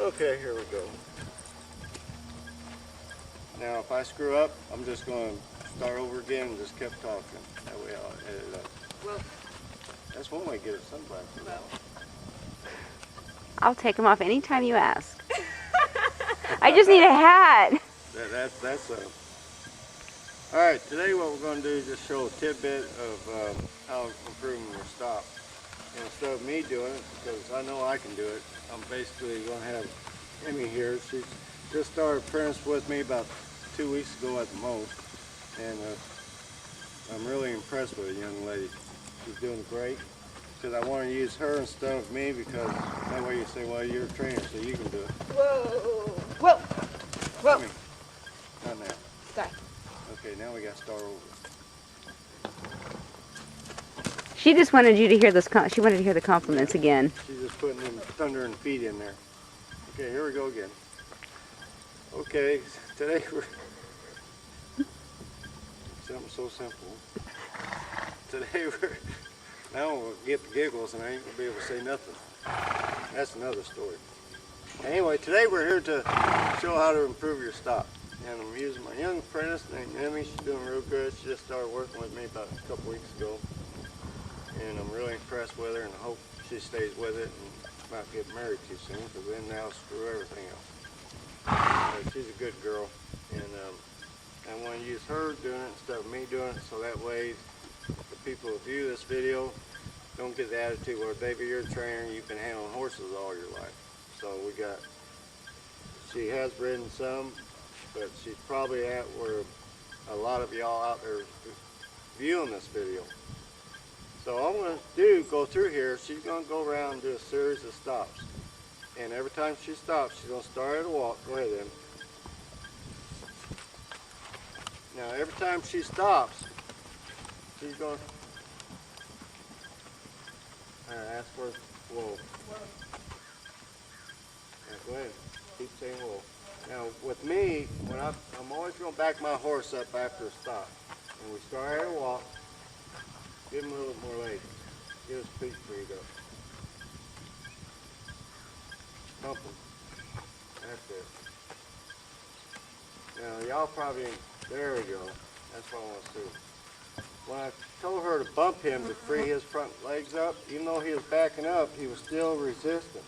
Okay, here we go. Now, if I screw up, I'm just going to start over again and just kept talking. That way I'll edit it up. Well, that's one way to get a sunglasses well. out. I'll take them off anytime you ask. I just need a hat. That's all right, today what we're going to do is just show a tidbit of how improving your stop. And instead of me doing it, because I know I can do it, I'm basically going to have Emmy here. She just started apprentice with me about 2 weeks ago at the most. And I'm really impressed with the young lady. She's doing great. Because I want to use her instead of me, because that way you say, well, you're a trainer, so you can do it. Whoa! Whoa! Whoa! Emmy, not now. Sorry. Okay, now we got to start over. She just wanted you to hear this. She wanted to hear the compliments again. She's just putting them thunder and feet in there. Okay, here we go again. Okay, today we're something so simple. Today now we'll get the giggles and I ain't gonna be able to say nothing. That's another story. Anyway, today we're here to show how to improve your stop. And I'm using my young apprentice named Emmy. She's doing real good. She just started working with me about a couple weeks ago. And I'm really impressed with her and I hope she stays with it and not get married too soon, because then that'll screw everything else. But she's a good girl, and I want to use her doing it instead of me doing it, so that way the people who view this video don't get the attitude, well, baby, you're a trainer, you've been handling horses all your life. So she has ridden some, but she's probably at where a lot of y'all out there viewing this video. So all I'm going to go through here, she's going to go around and do a series of stops. And every time she stops, she's going to start at a walk. Go ahead then. Now every time she stops, she's going to ask for whoa. Yeah, go ahead. Keep saying whoa. Now with me, I'm always going to back my horse up after a stop. And we start at a walk. Give him a little more leg. Get his feet freed up. Pump him. That's it. Now y'all probably, there we go. That's what I want to see. When I told her to bump him to free his front legs up, even though he was backing up, he was still resistant.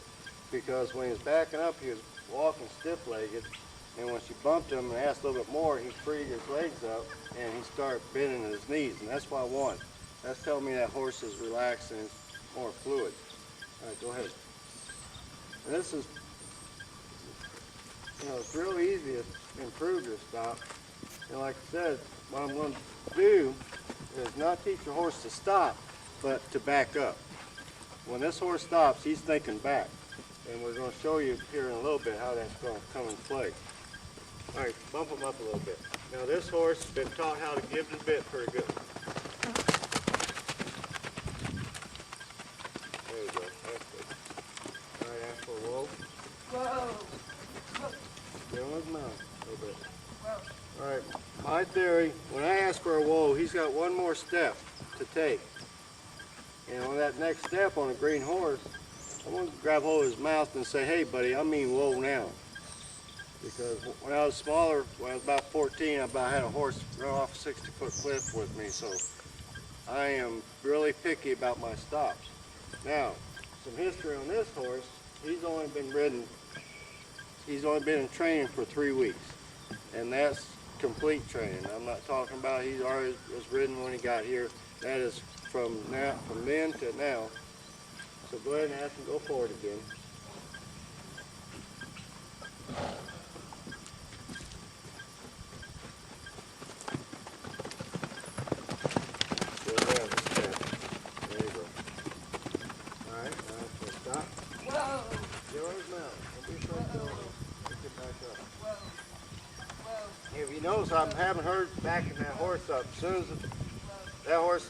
Because when he was backing up, he was walking stiff-legged. And when she bumped him and asked a little bit more, he freed his legs up and he started bending his knees. And that's what I want. That's telling me that horse is relaxed and it's more fluid. All right, go ahead. And this is, it's real easy to improve your stop. And like I said, what I'm going to do is not teach your horse to stop, but to back up. When this horse stops, he's thinking back. And we're going to show you here in a little bit how that's going to come into play. All right, bump him up a little bit. Now this horse has been taught how to give the bit pretty good. There you go, that's good. All right, ask for a whoa. Whoa! Get on his mouth a little bit. Whoa! All right, my theory, when I ask for a whoa, he's got one more step to take. And on that next step on a green horse, I'm going to grab hold of his mouth and say, hey buddy, I mean whoa now. Because when I was smaller, when I was about 14, I about had a horse run off a 60-foot cliff with me. So I am really picky about my stops. Now, some history on this horse. He's only been in training for 3 weeks. And that's complete training. I'm not talking about he already was ridden when he got here. That is from then to now. So go ahead and ask him to go forward again. There you go. All right, now stop. Whoa! Get on his mouth. Don't be afraid to go on. Let's get back up. Whoa! Whoa! If you notice, I'm having her backing that horse up. As soon as that horse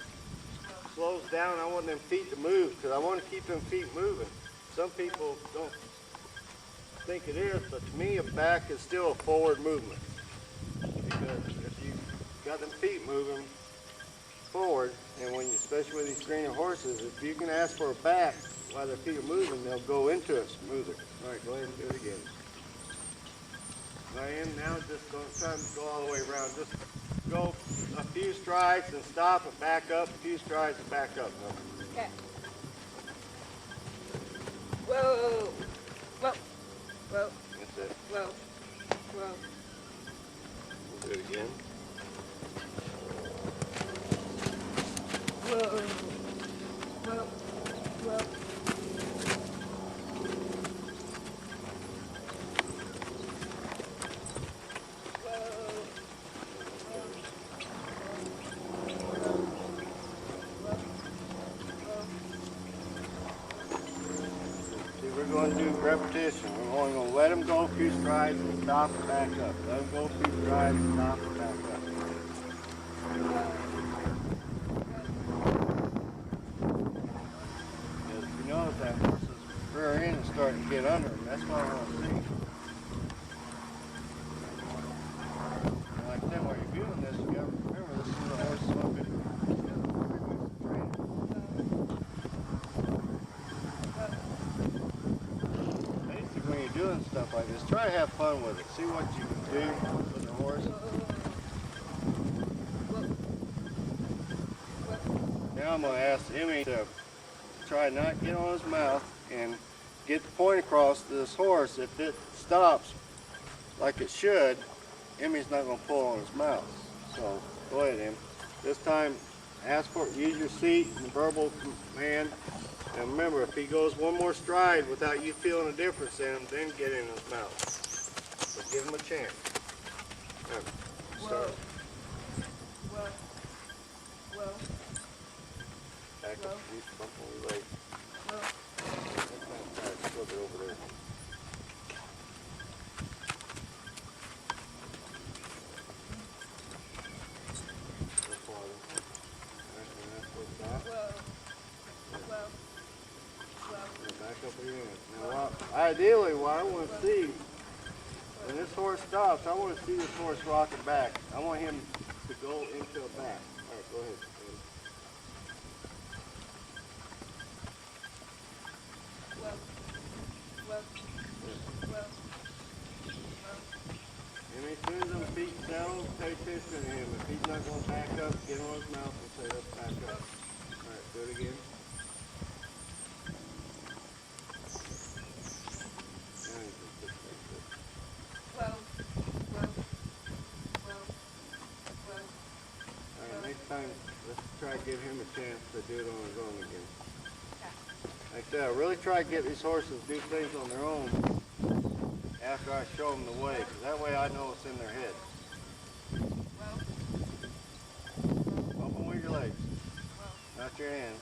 slows down, I want them feet to move because I want to keep them feet moving. Some people don't think it is, but to me, a back is still a forward movement. Because if you got them feet moving forward, and when you, especially with these greener horses, if you can ask for a back while their feet are moving, they'll go into it smoother. All right, go ahead and do it again. Now just don't try to go all the way around. Just go a few strides and stop and back up. A few strides and back up. Okay. Whoa. Whoa. Whoa. That's it. Whoa. Whoa. We'll do it again. Whoa. Whoa. Whoa. See, we're going to do repetition. We're only going to let them go a few strides and stop and back up. Let them go a few strides and stop and back up. As you notice, that horse's rear end is starting to get under him. That's what I want to see. And like I said, while you're doing this, you got to remember this is the horse's supposed to be basically, when you're doing stuff like this, try to have fun with it. See what you can do with the horse. Now I'm going to ask Emmy to try not get on his mouth and get the point across to this horse. If it stops like it should, Emmy's not going to pull on his mouth. So go ahead, Emmy. This time, ask for it. Use your seat and verbal command. And remember, if he goes one more stride without you feeling a difference in him, then get in his mouth. But give him a chance. Start. Whoa. Whoa. Back up, use bump on your leg. Whoa. A little bit over there. No farther. Alright, and that's where it stops. Whoa. Whoa. Whoa. And back up again. Now, ideally, what I want to see, when this horse stops, I want to see this horse rock it back. I want him to go into a back. All right, go ahead. Whoa. Whoa. Whoa. And as soon as those feet settle, pay attention to him. If he's not going to back up, get on his mouth and say, let's back up. All right, do it again. Whoa. Whoa. Whoa. Whoa. All right, next time, let's try to give him a chance to do it on his own again. Like I said, I really try to get these horses to do things on their own after I show them the way, because that way I know it's in their head. Bump them with your legs, not your hands.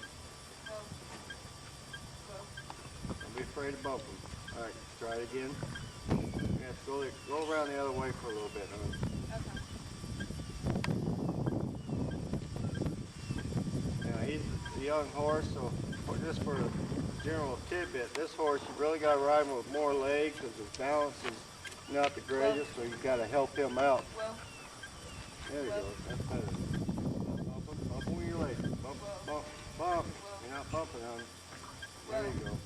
Don't be afraid to bump them. All right, try it again. Yeah, go around the other way for a little bit, huh? Now, he's a young horse, so just for a general tidbit, this horse, you really got to ride him with more legs because his balance is not the greatest, so you've got to help him out. There you go. That's better. Bump him with your legs. Bump, bump, bump. You're not bumping on him. There you go.